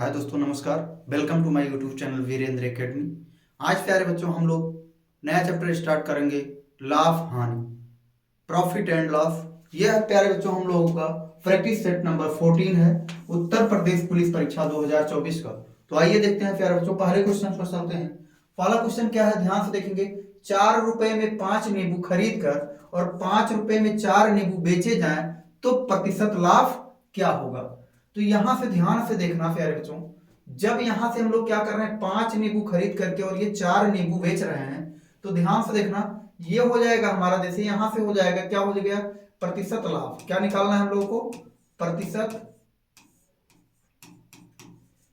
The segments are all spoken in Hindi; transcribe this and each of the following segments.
हाय दोस्तों, नमस्कार। Welcome to my YouTube channel Virendra academy. आज प्यारे बच्चों हम लोग नया चैप्टर स्टार्ट करेंगे, लाभ हानि, प्रॉफिट एंड लॉस। यह प्यारे बच्चों हम लोगों का प्रैक्टिस सेट नंबर 14 है, उत्तर प्रदेश पुलिस परीक्षा 2024 का। तो आइए देखते हैं प्यारे बच्चों, पहले क्वेश्चन पर चलते हैं। पहला क्वेश्चन क्या है, ध्यान से देखेंगे। 4 रुपए में 5 नींबू खरीद कर और 5 रुपए में 4 नींबू बेचे जाएं तो प्रतिशत लाभ क्या होगा। तो यहां से ध्यान से देखना प्यारे बच्चों, जब यहां से हम लोग क्या कर रहे हैं, 5 नींबू खरीद करके और ये 4 नींबू बेच रहे हैं, तो ध्यान से देखना, ये हो जाएगा हमारा, जैसे यहां से हो जाएगा, क्या हो गया, प्रतिशत लाभ। क्या निकालना है हम लोगों को, प्रतिशत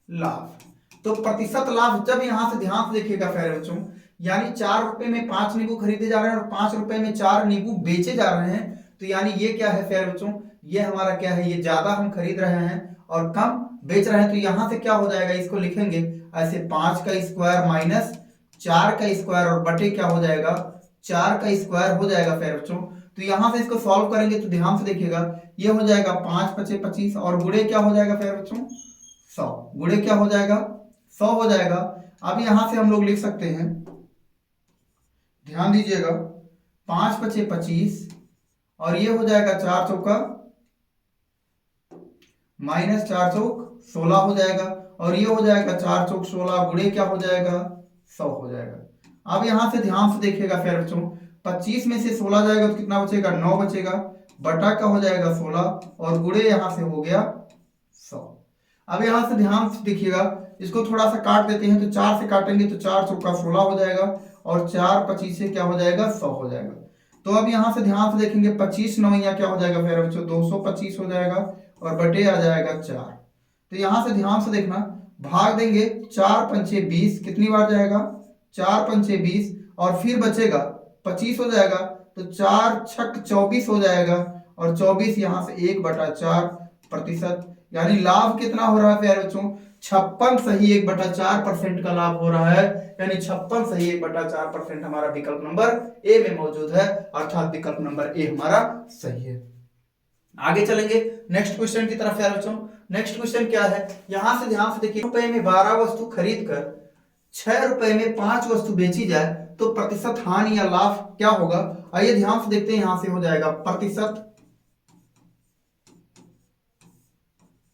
लाभ। तो प्रतिशत लाभ जब यहां से ध्यान से देखिएगा प्यारे बच्चों, यानी 4 रुपए में 5 नींबू खरीदे जा रहे हैं और 5 रुपए में 4 नींबू बेचे जा रहे हैं, तो यानी ये क्या है प्यारे बच्चों, ये हमारा क्या है, ये ज्यादा हम खरीद रहे हैं और कम बेच रहे हैं। तो यहां से क्या हो जाएगा, इसको लिखेंगे ऐसे, 5 का स्क्वायर माइनस 4 का स्क्वायर और बटे क्या हो जाएगा, 4 का स्क्वायर हो जाएगा प्यारे बच्चों। तो यहां से इसको सॉल्व करेंगे तो ध्यान से देखिएगा, ये हो जाएगा 5 पचे 25 और गुणे क्या हो जाएगा प्यारे बच्चों, 100। गुणे क्या हो जाएगा, 100 हो जाएगा। अब यहां से हम लोग लिख सकते हैं, ध्यान दीजिएगा, 5 पचे 25 और ये हो जाएगा 4 चौका माइनस 4 चौक 16 हो जाएगा और ये हो जाएगा 4 चौक 16 गुणे क्या हो जाएगा, 100 हो जाएगा। अब यहां से ध्यान से देखिएगा फिर बच्चों, 25 में से 16 जाएगा तो कितना बचेगा, 9 बचेगा, बटा का हो जाएगा 16 और गुणे यहां से हो गया 100। अब यहां से ध्यान से देखिएगा, इसको थोड़ा सा काट देते हैं, तो 4 से काटेंगे तो 4 चौका 16 हो जाएगा और 4 25 से क्या हो जाएगा, 100 हो जाएगा। तो अब यहां से ध्यान से देखेंगे, 25 नौया क्या हो जाएगा फिर बच्चों, 225 हो जाएगा और बटे आ जाएगा 4। तो यहां से ध्यान से देखना, भाग देंगे, 4 पंचे 20, कितनी बार जाएगा, 4 पंचे 20 और फिर बचेगा 25 हो जाएगा, तो 4 छक 24 हो जाएगा और 24 यहां से 1/4 प्रतिशत, यानी लाभ कितना हो रहा है प्यारे बच्चों, 56 सही 1/4% का लाभ हो रहा है। यानी 56 सही 1/4% हमारा विकल्प नंबर ए में मौजूद है, अर्थात विकल्प नंबर ए हमारा सही है। आगे चलेंगे नेक्स्ट क्वेश्चन की तरफ यार बच्चों। नेक्स्ट क्वेश्चन क्या है, यहां से ध्यान से देखिए, रुपए में 12 वस्तु खरीद कर 6 रुपए में 5 वस्तु बेची जाए तो प्रतिशत हानि या लाभ क्या होगा। आइए ध्यान से देखते हैं, यहां से हो जाएगा प्रतिशत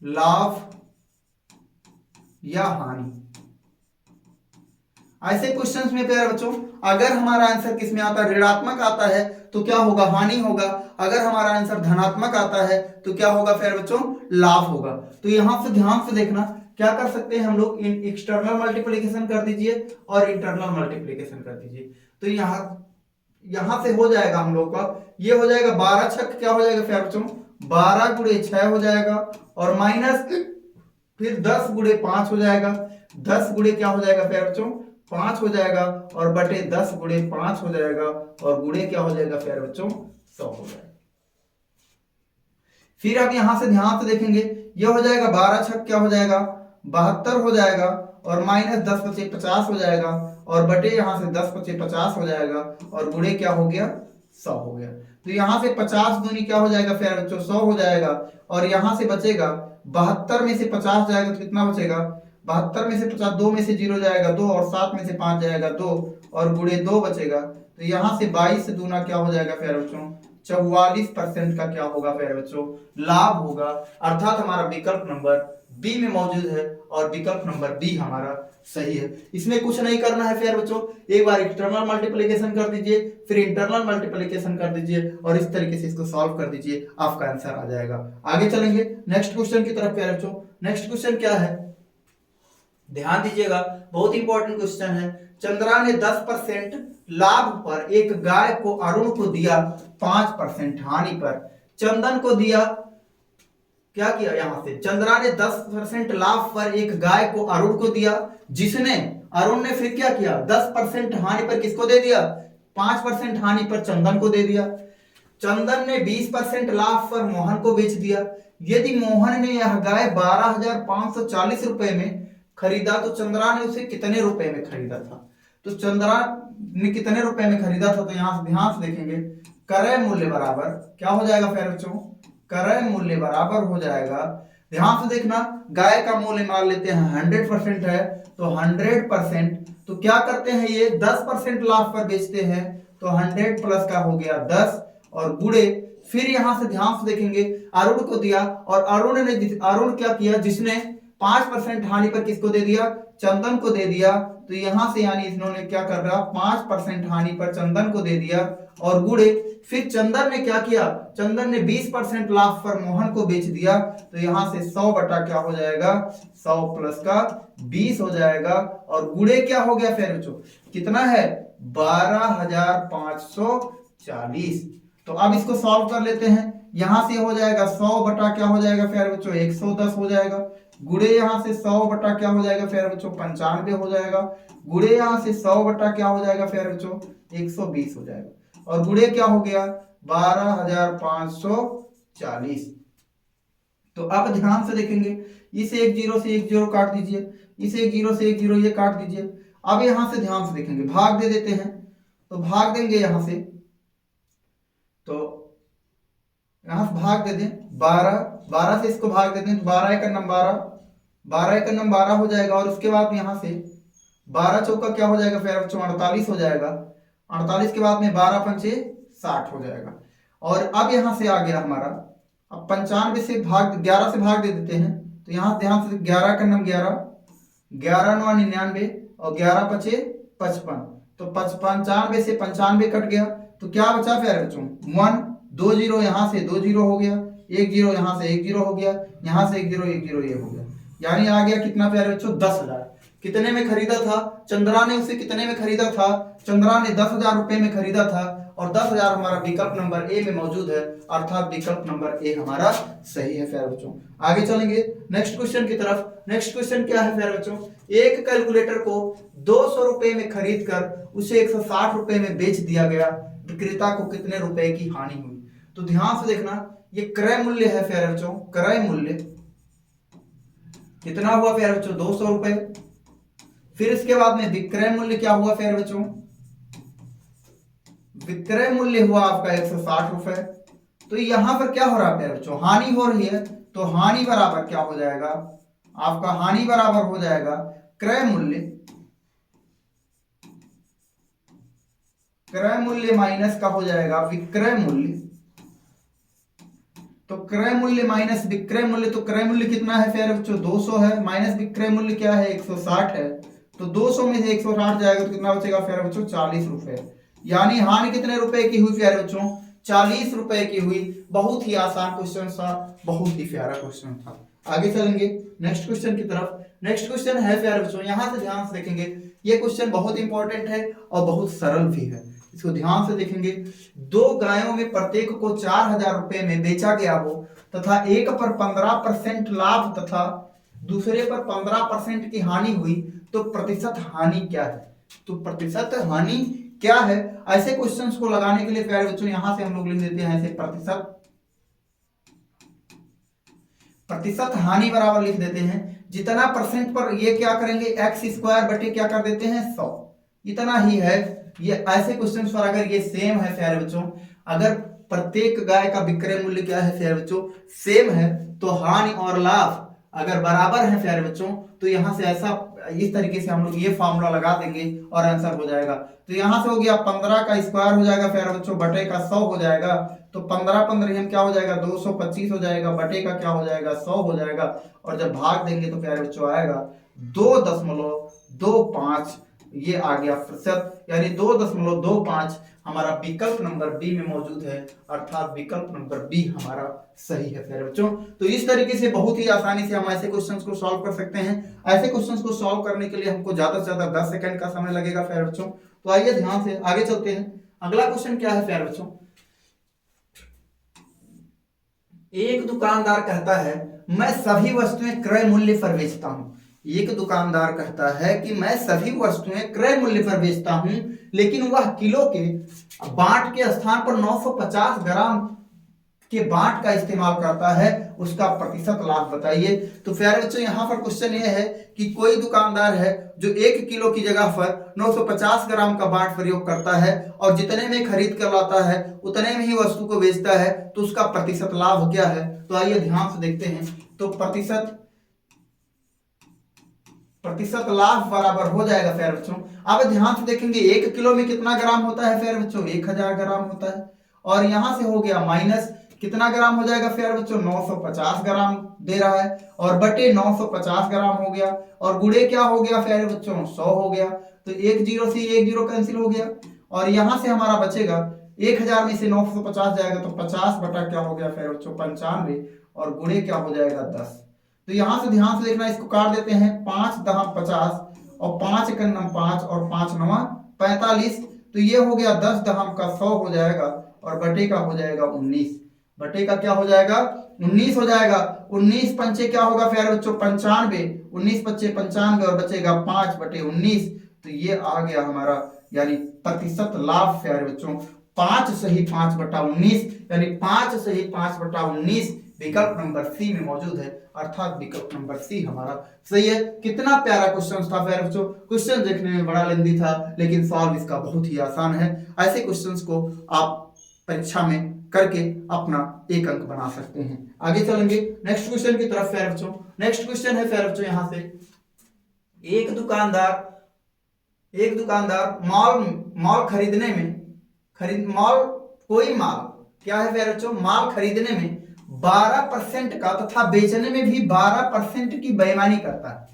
लाभ या हानि। ऐसे क्वेश्चंस में प्यारे बच्चों, अगर हमारा आंसर किस में आता है, ऋणात्मक आता है तो क्या होगा, हानि होगा। अगर हमारा आंसर धनात्मक आता है तो क्या होगा प्यारे बच्चों, लाभ होगा। तो यहां से ध्यान से देखना, क्या कर सकते हैं हम लोग, एक्सटर्नल मल्टीप्लिकेशन कर दीजिए और इंटरनल मल्टीप्लिकेशन कर दीजिए। तो यहां से हो जाएगा हम लोग का, ये हो जाएगा 12 छक क्या हो जाएगा प्यारे बच्चों, 12 गुणे 6 हो जाएगा और माइनस फिर 10 गुणे 5 हो जाएगा, 10 गुणे क्या हो जाएगा प्यारे बच्चों, 5 हो जाएगा और बटे 10 गुणे 5 हो जाएगा और गुणे क्या हो जाएगा प्यारे बच्चों, 100 हो जाएगा। फिर अब यहां से ध्यान से देखेंगे, ये हो जाएगा 12 छक क्या हो जाएगा, 72 हो जाएगा और माइनस 10 पचे 50 हो जाएगा और बटे यहां से 10 पचे 50 हो जाएगा और गुणे क्या हो गया, 100 हो गया। तो यहां से 50 दूनी क्या हो जाएगा प्यारे बच्चों, 100 हो जाएगा और यहां से बचेगा 72 में से 50 जाएगा तो कितना बचेगा, 72 में से 50, 2 में से 0 जाएगा 2 और 7 में से 5 जाएगा 2 और गुणे 2 बचेगा। तो यहां से 22 से दूना क्या हो जाएगा प्यारे बच्चों, 44% का क्या होगा प्यारे बच्चों, लाभ होगा। अर्थात हमारा विकल्प नंबर बी में मौजूद है और विकल्प नंबर बी हमारा सही है। इसमें कुछ नहीं करना है प्यारे बच्चों, एक बार एक्सटर्नल मल्टीप्लिकेशन कर दीजिए, फिर इंटरनल मल्टीप्लिकेशन कर दीजिए और इस तरीके से इसको सॉल्व कर दीजिए, आपका आंसर आ जाएगा। आगे चलेंगे नेक्स्ट क्वेश्चन की तरफ प्यारे बच्चों। नेक्स्ट क्वेश्चन क्या है, ध्यान दीजिएगा, बहुत इंपॉर्टेंट क्वेश्चन है। चंद्रा ने 10% लाभ पर एक गाय को अरुण को दिया 5% हानि पर। चंदन को दिया, क्या किया, यहां से चंद्रा ने 10% लाभ पर एक गाय को अरुण को दिया, जिसने, अरुण ने फिर क्या किया, 10% हानि पर किसको दे दिया, 5% हानि पर चंदन को दे दिया। चंदन ने 20% लाभ पर मोहन को बेच दिया। यदि मोहन ने यह गाय 12,540 रुपए में खरीदा तो चंद्रा ने उसे कितने रुपए में खरीदा था। तो चंद्रा ने कितने रुपए में खरीदा था, तो यहां से ध्यान से देखेंगे, क्रय मूल्य बराबर क्या हो जाएगा फिर बच्चों, क्रय मूल्य बराबर हो जाएगा ध्यान से देखना, गाय का मूल्य मान लेते हैं 100% है, तो 100%, तो क्या करते हैं ये 10% लाभ पर बेचते हैं, तो 100 प्लस का हो गया 10 और गुणे, फिर यहां से ध्यान से देखेंगे अरुण को दिया, और अरुण क्या किया, जिसने 5% हानि पर किसको दे दिया, चंदन को दे दिया, तो यहां से यानी इन्होंने क्या कर रहा, 5% हानि पर चंदन को दे दिया और गुणे, फिर चंदन ने क्या किया, चंदन ने 20% लाभ पर मोहन को बेच दिया, तो यहां से 100 बटा क्या हो जाएगा, 100 प्लस का 20 हो जाएगा और गुणे क्या हो गया फिर बच्चों, कितना है 12,540। तो अब इसको सॉल्व कर लेते हैं, यहां से हो जाएगा 100 बटा क्या हो जाएगा फिर बच्चों 110 हो जाएगा, गुणे यहां से 100 बटा क्या हो जाएगा फिर बच्चों 95 हो जाएगा, गुणे यहां से 100 बटा क्या हो जाएगा फिर बच्चों 120 हो जाएगा, और गुणे क्या हो गया 12,540। तो अब ध्यान से देखेंगे, इस एक जीरो से एक जीरो काट दीजिए, इस एक जीरो से एक जीरो ये काट दीजिए। अब यहां से ध्यान से देखेंगे, भाग दे देते हैं, तो भाग देंगे यहां से, तो यहां से भाग दे दें 12 से इसको भाग देते हैं, तो 12 एकम 12, 12 एकम 12 हो जाएगा, और उसके बाद यहां से 12 चौका क्या हो जाएगा फिर बच्चों 48 हो जाएगा, 48 के बाद में 12 पंचे 60 हो जाएगा। और अब यहां से आ गया हमारा, अब 95 से भाग 11 से भाग दे देते हैं, तो यहां ध्यान से 11 का नंबर 11, 11 9 99 और 11 पचे 55, तो 95 से 95 कट गया, तो क्या बचा फिर बच्चों 1, 2 जीरो यहां से 2 जीरो हो गया, 1 जीरो यहां से 1 जीरो हो गया, यहां से 1 जीरो 1 जीरो ये हो गया, यानी आ गया कितना प्यारे बच्चों 10,000। कितने में खरीदा था चंद्रा ने, उसे कितने में खरीदा था, चंद्रा ने 10,000 रुपए में खरीदा था, और 10,000 हमारा विकल्प नंबर ए में मौजूद है, अर्थात विकल्प नंबर ए हमारा सही है प्यारे बच्चों। आगे चलेंगे नेक्स्ट क्वेश्चन की तरफ। नेक्स्ट क्वेश्चन क्या है प्यारे बच्चों, एक कैलकुलेटर को 200 रुपए में खरीद कर उसे 160 रुपए में बेच दिया गया, विक्रेता को कितने रुपए की हानि हुई। तो ध्यान से देखना, ये क्रय मूल्य है प्यारे बच्चों, क्रय मूल्य कितना हुआ प्यारे बच्चों 200 रुपए, फिर इसके बाद में विक्रय मूल्य क्या हुआ प्यारे बच्चों, विक्रय मूल्य हुआ आपका 160 रुपए। तो यहां पर क्या हो रहा है प्यारे बच्चों, हानि हो रही है, तो हानि बराबर क्या हो जाएगा आपका, हानि बराबर हो जाएगा क्रय मूल्य, क्रय मूल्य माइनस का हो जाएगा विक्रय मूल्य, तो क्रय मूल्य माइनस विक्रय मूल्य, तो क्रय मूल्य कितना है प्यारे बच्चों 200 है, माइनस विक्रय मूल्य क्या है 160 है, तो 200 में से 160 जाएगा तो कितना बचेगा प्यारे बच्चों 40 रुपए, यानी हानि कितने रुपए की हुई प्यारे बच्चों 40 रुपए की हुई। बहुत ही आसान क्वेश्चन था, बहुत ही प्यारा क्वेश्चन था। आगे चलेंगे नेक्स्ट क्वेश्चन की तरफ। नेक्स्ट क्वेश्चन है प्यारे बच्चों, यहां से ध्यान से देखेंगे, ये क्वेश्चन बहुत इंपॉर्टेंट है और बहुत सरल भी है, इसको ध्यान से देखेंगे। दो गायों में प्रत्येक को 4,000 रुपए में बेचा गया हो तथा एक पर 15% लाभ तथा दूसरे पर 15% की हानि हुई, तो प्रतिशत हानि क्या है। तो प्रतिशत हानि क्या है, ऐसे क्वेश्चंस को लगाने के लिए प्यारे बच्चों यहां से हम लोग लिख देते हैं ऐसे, प्रतिशत हानि बराबर लिख देते हैं, जितना परसेंट पर ये क्या करेंगे एक्स स्क्वायर बटे क्या कर देते हैं 100, इतना ही है। ये ऐसे क्वेश्चन पर अगर ये सेम है प्यारे बच्चों, अगर प्रत्येक गाय का विक्रय मूल्य क्या है प्यारे बच्चों सेम है, तो हानि और लाभ अगर बराबर है प्यारे बच्चों, तो यहां से ऐसा इस तरीके से हम लोग ये फॉर्मूला लगा देंगे और आंसर हो जाएगा। तो यहां से हो गया 15 का स्क्वायर हो जाएगा प्यारे बच्चों बटे का 100 हो जाएगा, तो 15 15 हम क्या हो जाएगा 225 हो जाएगा, बटे का क्या हो जाएगा 100 हो जाएगा, और जब भाग देंगे तो प्यारे बच्चों आएगा 2.25, ये आ गया प्रतिशत, यानी 2.25 हमारा विकल्प नंबर बी में मौजूद है, अर्थात विकल्प नंबर बी हमारा सही है प्यारे बच्चों। तो इस तरीके से बहुत ही आसानी से हम ऐसे क्वेश्चंस को सॉल्व कर सकते हैं। ऐसे क्वेश्चंस को सॉल्व करने के लिए हमको ज्यादा से ज्यादा 10 सेकंड का समय लगेगा प्यारे बच्चों। तो आइए ध्यान से आगे चलते हैं। अगला क्वेश्चन क्या है प्यारे बच्चों, एक दुकानदार कहता है मैं सभी वस्तुएं क्रय मूल्य पर बेचता हूं। एक दुकानदार कहता है कि मैं सभी वस्तुएं क्रय मूल्य पर बेचता हूं, लेकिन वह किलो के बाट के स्थान पर 950 ग्राम के बांट का इस्तेमाल करता है उसका प्रतिशत लाभ बताइए। तो प्यारे बच्चों यहाँ पर क्वेश्चन ये है कि कोई दुकानदार है जो 1 किलो की जगह पर 950 ग्राम का बांट प्रयोग करता है और जितने में खरीद कर लाता है उतने में ही वस्तु को बेचता है, तो उसका प्रतिशत लाभ क्या है? तो आइए ध्यान से देखते हैं। तो प्रतिशत लाभ बराबर हो जाएगा प्यारे बच्चों। अब ध्यान से देखेंगे 1 किलो में कितना ग्राम होता है प्यारे बच्चों? 1000 ग्राम होता है। और यहां से हो गया माइनस कितना ग्राम हो जाएगा प्यारे बच्चों? 950 ग्राम दे रहा है और बटे 950 ग्राम हो गया और गुणे क्या हो गया प्यारे बच्चों? 100 हो गया। तो 1 0 से 1 0 कैंसिल हो गया और यहां से हमारा बचेगा 1000 में से 950 जाएगा तो 50 बटा क्या हो गया प्यारे बच्चों? 95 और गुणे क्या हो जाएगा? 10। तो यहां से ध्यान से देखना, इसको काट देते हैं। 5 दहा 50 और 5 एक 5 और 5 9 45। तो ये हो गया 10 दहम का 100 हो जाएगा और बटे का हो जाएगा 19। बटे का क्या हो जाएगा? 19 हो जाएगा। 19 पंचे क्या होगा प्यारे बच्चों? 95। 19 पच्चे 95 और बचेगा 5 बटे 19। तो ये आ गया हमारा यानी प्रतिशत लाभ प्यारे बच्चों। 5 सही 5 बटा 19 यानी 5 सही 5 बटा 19 विकल्प नंबर सी में मौजूद है, अर्थात विकल्प नंबर सी हमारा सही है। कितना प्यारा क्वेश्चन था प्यारे बच्चों। क्वेश्चन देखने में बड़ा लेंदी था लेकिन सॉल्व इसका बहुत ही आसान है। ऐसे क्वेश्चंस को आप परीक्षा में करके अपना 1 अंक बना सकते हैं। आगे चलेंगे नेक्स्ट क्वेश्चन की तरफ प्यारे बच्चों। नेक्स्ट क्वेश्चन है प्यारे बच्चों यहां से, एक दुकानदार माल खरीदने में कोई माल क्या है प्यारे बच्चों? माल खरीदने में 12% का तथा बेचने में भी 12% की बेईमानी करता है।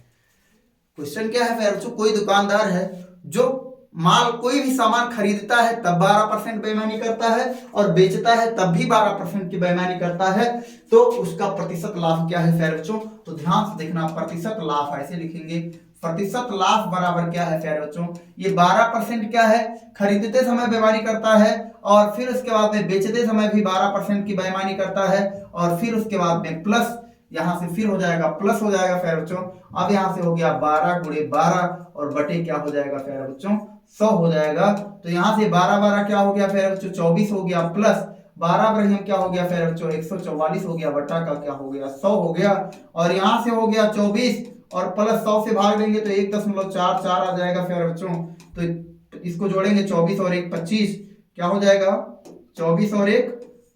क्वेश्चन क्या है प्यारे बच्चों? कोई दुकानदार है जो माल कोई भी सामान खरीदता है तब 12% बेईमानी करता है और बेचता है तब भी 12% की बेईमानी करता है, तो उसका प्रतिशत लाभ क्या है प्यारे बच्चों? तो ध्यान से देखना, प्रतिशत लाभ ऐसे लिखेंगे, प्रतिशत लाभ बराबर क्या है प्यारे बच्चों? ये 12% क्या है? खरीदते समय बेईमानी करता है और फिर उसके बाद में बेचते समय भी 12% की बेईमानी करता है और फिर उसके बाद में प्लस यहां से फिर हो जाएगा प्लस हो जाएगा प्यारे बच्चों। अब यहां से हो गया 12 गुणे 12 और बटे क्या हो जाएगा प्यारे बच्चों? 100 हो जाएगा। तो यहां से 12 12 क्या हो गया प्यारे बच्चों? 24 हो गया प्लस 12 पर क्या हो गया प्यारे बच्चों? 144 हो गया बटा का क्या हो गया? 100 हो गया। और यहां से हो गया 24 और प्लस 100 से भाग देंगे तो 1.44 आ जाएगा प्यारे बच्चों। तो इसको जोड़ेंगे 24 और 1 25 क्या हो जाएगा? 24 और 1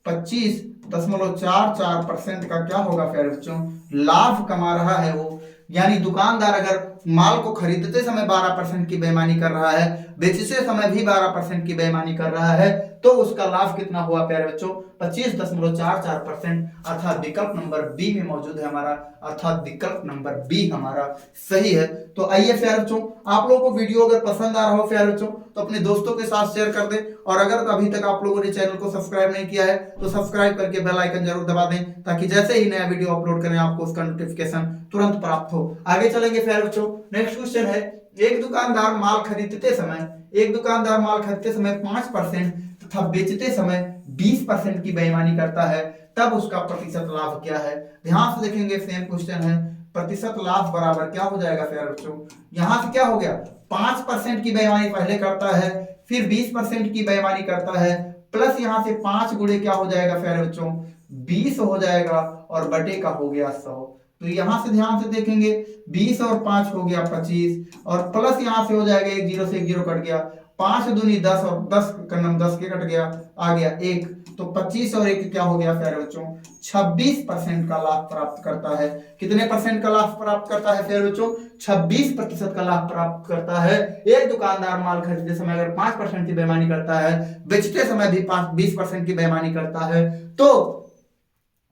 25.44% का क्या होगा प्यारे बच्चों? लाभ कमा रहा है वो। यानी दुकानदार अगर माल को खरीदते समय 12% की बेईमानी कर रहा है, बेचते समय भी 12% की बेईमानी कर रहा है, तो उसका लाभ कितना हुआ प्यारे बच्चों? 25.44%, अर्थात विकल्प नंबर बी में मौजूद है हमारा, अर्थात विकल्प नंबर बी हमारा सही है। तो आइए प्यारे बच्चों, आप लोगों को वीडियो अगर पसंद आ रहा हो प्यारे बच्चों तो अपने दोस्तों के साथ शेयर कर दें और अगर अभी तक आप लोगों ने चैनल को सब्सक्राइब नहीं किया है तो सब्सक्राइब करके बेल आइकन जरूर दबा दें ताकि जैसे ही नया वीडियो अपलोड करें आपको उसका नोटिफिकेशन तुरंत प्राप्त हो। आगे चलेंगे प्यारे बच्चों। नेक्स्ट क्वेश्चन है, एक दुकानदार माल खरीदते समय 5% तथा बेचते समय 20% की बेईमानी करता है, तब उसका प्रतिशत लाभ क्या है? ध्यान से देखेंगे, सेम क्वेश्चन है। प्रतिशत लाभ बराबर क्या हो जाएगा प्यारे बच्चों? यहां से क्या हो गया? 5% की बेईमानी पहले करता है, फिर 20% की बेईमानी करता है, प्लस यहां से 5 गुणे क्या हो जाएगा प्यारे बच्चों? 20 हो जाएगा और बटे का हो गया 100। तो यहां से ध्यान से देखेंगे 20 और 5 हो गया 25 और प्लस यहां से हो जाएगा 1 0 से 1 0 कट गया, 5 दूनी 10 और 10 का नम 10 के कट गया, आ गया 1। तो 25 और 1 क्या हो गया प्यारे बच्चों? 26% का लाभ प्राप्त करता है। कितने परसेंट का लाभ प्राप्त करता है प्यारे बच्चों? 26% का लाभ प्राप्त करता है। एक दुकानदार माल खरीदते समय अगर 5% की बेईमानी करता है, बेचते समय भी 20% की बेईमानी करता है, तो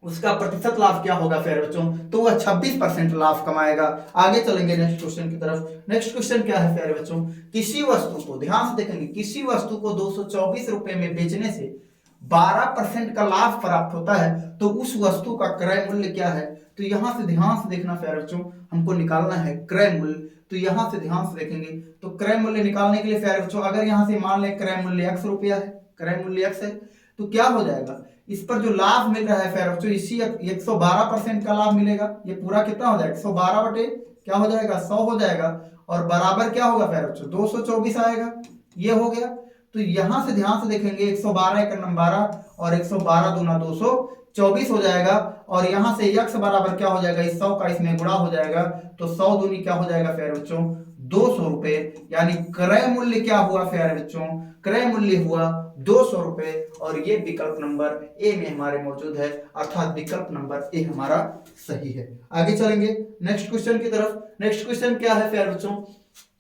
उसका प्रतिशत लाभ क्या होगा प्यारे बच्चों? तो वह 26% लाभ कमाएगा। आगे चलेंगे नेक्स्ट क्वेश्चन की तरफ। नेक्स्ट क्वेश्चन क्या है प्यारे बच्चों? किसी वस्तु को, ध्यान से देखेंगे, किसी वस्तु को 224 रुपए में बेचने से 12% का लाभ प्राप्त होता है, तो उस वस्तु का क्रय मूल्य क्या है? तो यहां से ध्यान से देखना प्यारे बच्चों, हमको निकालना है क्रय मूल्य। तो यहां से ध्यान से देखेंगे तो क्रय मूल्य निकालने के लिए प्यारे बच्चों, अगर यहां से मान लें क्रय मूल्य x रुपया है, क्रय मूल्य x है, तो क्या हो जाएगा? इस पर जो लाभ मिल रहा है प्यारे बच्चों, इसी 112% का लाभ मिलेगा। ये पूरा कितना हो जाएगा? 112 बटे क्या हो जाएगा? 100 हो जाएगा और बराबर क्या होगा प्यारे बच्चों? 224 आएगा। ये हो गया। तो यहां से ध्यान से देखेंगे 112 एक 12 और 112 दूना 224 हो जाएगा। और यहां से x बराबर क्या हो जाएगा, इस 100 का इसमें गुणा हो जाएगा, तो 100 दूनी क्या हो जाएगा प्यारे बच्चों, 200 रुपए। यानी क्रय मूल्य क्या हुआ प्यारे बच्चों, क्रय मूल्य हुआ 200 रुपए। और ये विकल्प नंबर ए में हमारे मौजूद है, अर्थात विकल्प नंबर ए हमारा सही है। आगे चलेंगे नेक्स्ट क्वेश्चन की तरफ। नेक्स्ट क्वेश्चन क्या है प्यारे बच्चों,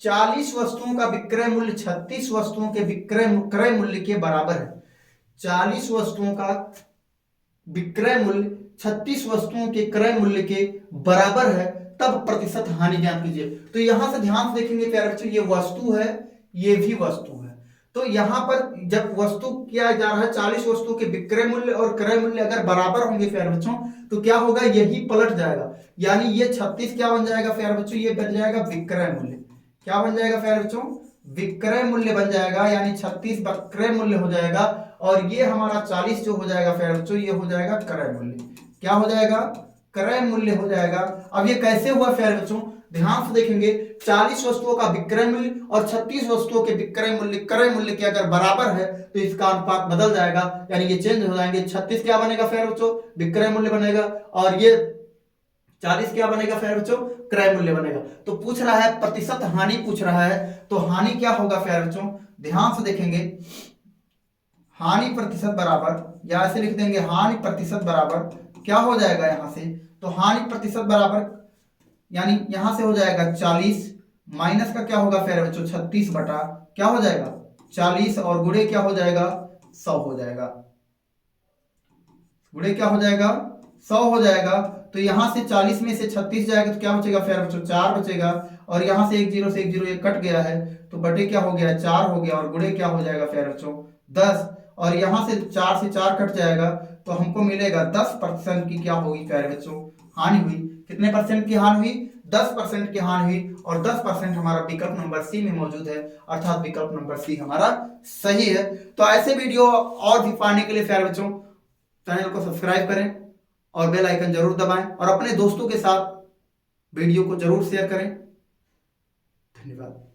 40 वस्तुओं का विक्रय मूल्य 36 वस्तुओं के क्रय मूल्य के बराबर है। 40 वस्तुओं का विक्रय मूल्य 36 वस्तुओं के क्रय मूल्य के बराबर है, तब प्रतिशत हानि ज्ञात कीजिए। तो यहां से ध्यान से देखेंगे प्यारे बच्चों, ये वस्तु है, ये भी वस्तु है। तो यहां पर जब वस्तु किया जा रहा है, 40 वस्तुओं के विक्रय मूल्य और क्रय मूल्य अगर बराबर होंगे प्यारे बच्चों, तो क्या होगा, यही पलट जाएगा। यानी ये 36 क्या बन जाएगा प्यारे बच्चों, ये बन जाएगा विक्रय मूल्य। क्या बन जाएगा प्यारे बच्चों, विक्रय मूल्य बन जाएगा, यानी 36 विक्रय मूल्य हो जाएगा। और ये हमारा 40 जो हो जाएगा प्यारे बच्चों, ये हो जाएगा क्रय मूल्य। क्या हो जाएगा, क्रय मूल्य हो जाएगा। अब ये कैसे हुआ प्यारे बच्चों, ध्यान से देखेंगे, 40 वस्तुओं का विक्रय मूल्य और 36 वस्तुओं के विक्रय मूल्य क्रय मूल्य के अगर बराबर है, तो इसका अनुपात बदल जाएगा, यानी ये चेंज हो जाएंगे। 36 क्या बनेगा प्यारे बच्चों, विक्रय मूल्य बनेगा, और ये 40 क्या बनेगा प्यारे बच्चों, क्रय मूल्य बनेगा। तो पूछ रहा है प्रतिशत हानि पूछ रहा है, तो हानि क्या होगा प्यारे बच्चों, ध्यान से देखेंगे, हानि प्रतिशत बराबर, या ऐसे लिख देंगे हानि प्रतिशत बराबर क्या हो जाएगा यहां से, तो हानि प्रतिशत बराबर, यानी यहां से हो जाएगा 40 माइनस का क्या होगा प्यारे बच्चों, 36 बटा क्या हो जाएगा 40, और गुणे क्या हो जाएगा 100 हो जाएगा, गुणे क्या हो जाएगा 100 हो जाएगा। तो यहां से 40 में से 36 जाएगा, तो क्या बचेगा प्यारे बच्चों, 4 बचेगा। और यहां से एक जीरो से एक जीरो एक कट गया है, तो बटे क्या हो गया 4 हो गया, और गुणे क्या हो जाएगा प्यारे बच्चों 10। और यहां से 4 से 4 कट जाएगा, तो हमको मिलेगा 10% की क्या होगी प्यारे बच्चों, हानि हुई। कितने परसेंट की हानि हुई, 10% की हानि हुई। और 10% हमारा विकल्प नंबर सी में मौजूद है, अर्थात विकल्प नंबर सी हमारा सही है। तो ऐसे वीडियो और भी पाने के लिए प्यारे बच्चों चैनल को सब्सक्राइब करें और बेल आइकन जरूर दबाएं, और अपने दोस्तों के साथ वीडियो को जरूर शेयर करें। धन्यवाद।